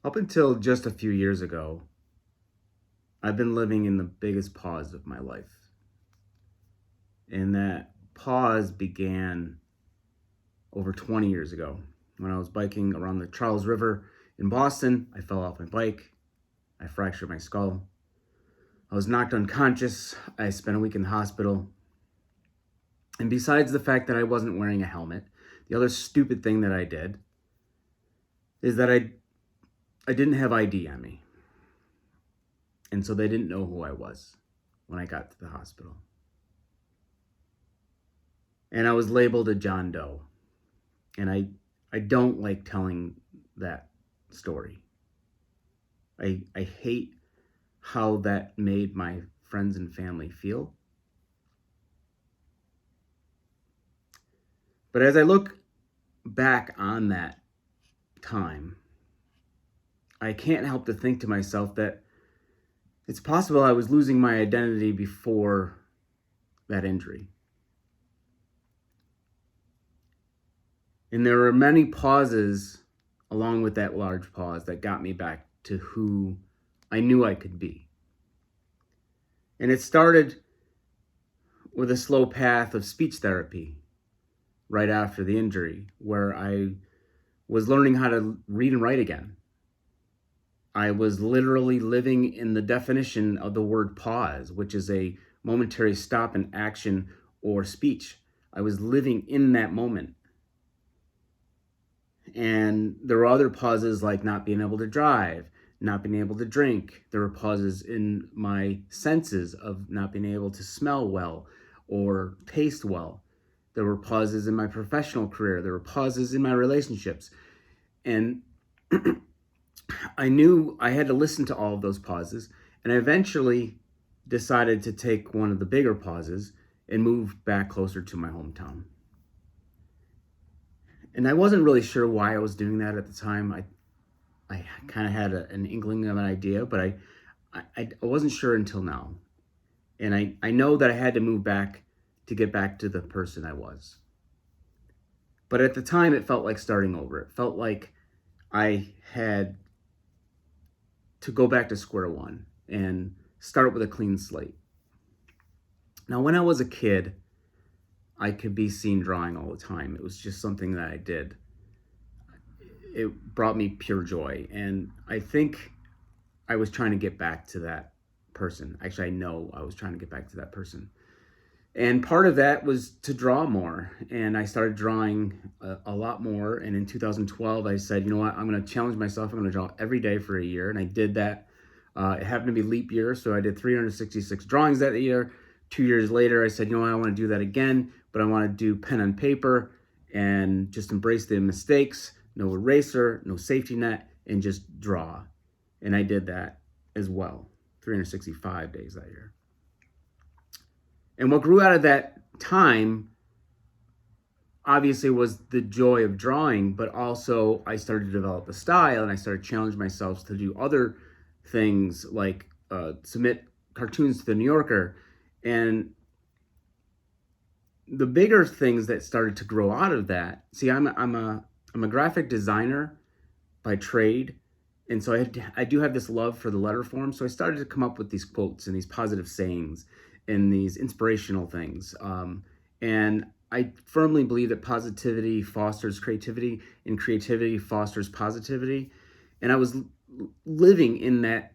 Up until just a few years ago, I've been living in the biggest pause of my life. And that pause began over 20 years ago when I was biking around the Charles River in Boston. I fell off my bike. I fractured my skull. I was knocked unconscious. I spent a week in the hospital. And besides the fact that I wasn't wearing a helmet, the other stupid thing that I did is that I didn't have ID on me. And so they didn't know who I was when I got to the hospital. And I was labeled a John Doe. And I don't like telling that story. I hate how that made my friends and family feel. But as I look back on that time, I can't help to think to myself that it's possible I was losing my identity before that injury. And there were many pauses along with that large pause that got me back to who I knew I could be. And it started with a slow path of speech therapy right after the injury, where I was learning how to read and write again. I was literally living in the definition of the word pause, which is a momentary stop in action or speech. I was living in that moment. And there were other pauses like not being able to drive, not being able to drink. There were pauses in my senses of not being able to smell well or taste well. There were pauses in my professional career. There were pauses in my relationships. And I knew I had to listen to all of those pauses. And I eventually decided to take one of the bigger pauses and move back closer to my hometown. And I wasn't really sure why I was doing that at the time. I kind of had an inkling of an idea, but I wasn't sure until now. And I know that I had to move back to get back to the person I was. But at the time, it felt like starting over. It felt like I had to go back to square one and start with a clean slate. Now, when I was a kid, I could be seen drawing all the time. It was just something that I did. It brought me pure joy. And I think I was trying to get back to that person. Actually, I know I was trying to get back to that person. And part of that was to draw more. And I started drawing a lot more. And in 2012, I said, you know what, I'm going to challenge myself. I'm going to draw every day for a year. And I did that. It happened to be leap year, so I did 366 drawings that year. 2 years later, I said, you know what, I want to do that again, but I want to do pen and paper and just embrace the mistakes, no eraser, no safety net, and just draw. And I did that as well, 365 days that year. And what grew out of that time, obviously, was the joy of drawing, but also I started to develop a style, and I started challenging myself to do other things like submit cartoons to the New Yorker. And the bigger things that started to grow out of that, see, I'm a graphic designer by trade, and so I do have this love for the letter form. So I started to come up with these quotes and these positive sayings and these inspirational things. And I firmly believe that positivity fosters creativity, and creativity fosters positivity. And I was living in that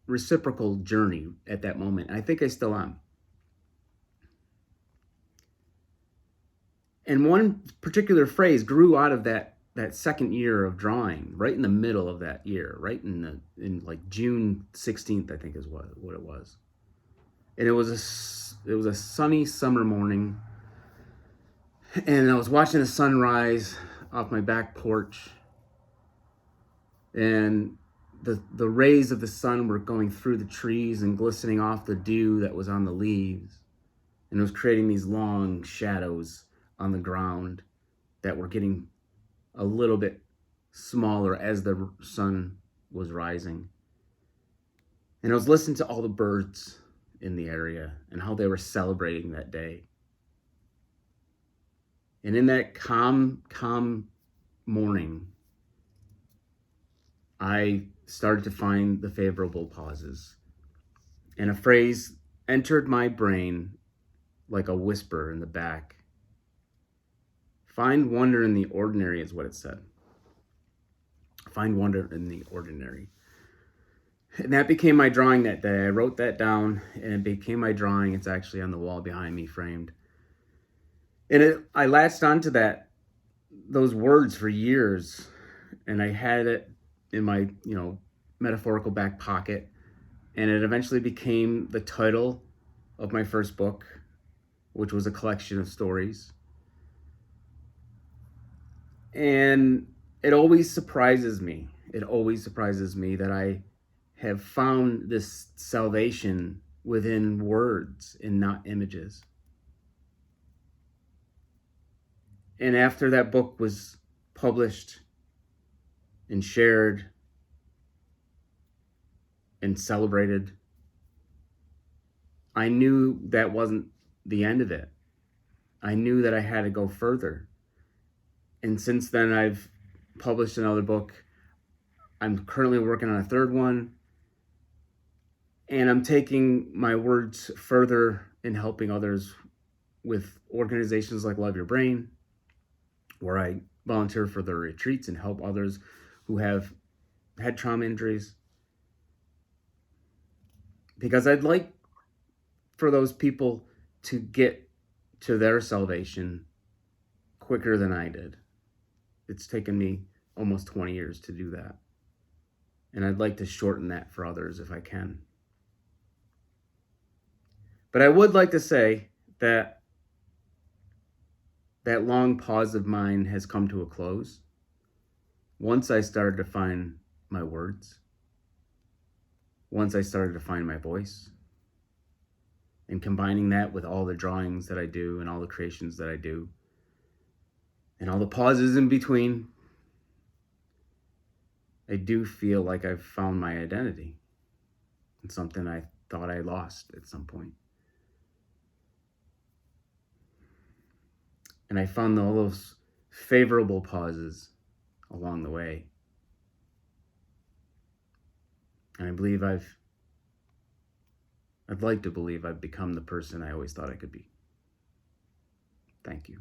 reciprocal journey at that moment. And I think I still am. And one particular phrase grew out of that second year of drawing, right in the middle of that year, right in like June 16th, I think is what it was. And it was a sunny summer morning, and I was watching the sunrise off my back porch, and the rays of the sun were going through the trees and glistening off the dew that was on the leaves, and it was creating these long shadows on the ground that were getting a little bit smaller as the sun was rising. And I was listening to all the birds in the area and how they were celebrating that day. And in that calm morning, I started to find the favorable pauses. And a phrase entered my brain like a whisper in the back. Find wonder in the ordinary is what it said. Find wonder in the ordinary. And that became my drawing that day. I wrote that down and it became my drawing. It's actually on the wall behind me, framed. And I latched onto those words for years, and I had it in my, metaphorical back pocket. And it eventually became the title of my first book, which was a collection of stories. And it always surprises me. It always surprises me that I have found this salvation within words and not images. And after that book was published and shared and celebrated, I knew that wasn't the end of it. I knew that I had to go further. And since then, I've published another book. I'm currently working on a third one. And I'm taking my words further in helping others with organizations like Love Your Brain, where I volunteer for their retreats and help others who have had trauma injuries. Because I'd like for those people to get to their salvation quicker than I did. It's taken me almost 20 years to do that. And I'd like to shorten that for others if I can. But I would like to say that that long pause of mine has come to a close. Once I started to find my words, once I started to find my voice, and combining that with all the drawings that I do and all the creations that I do, and all the pauses in between, I do feel like I've found my identity. It's something I thought I lost at some point. And I found all those favorable pauses along the way. And I'd like to believe I've become the person I always thought I could be. Thank you.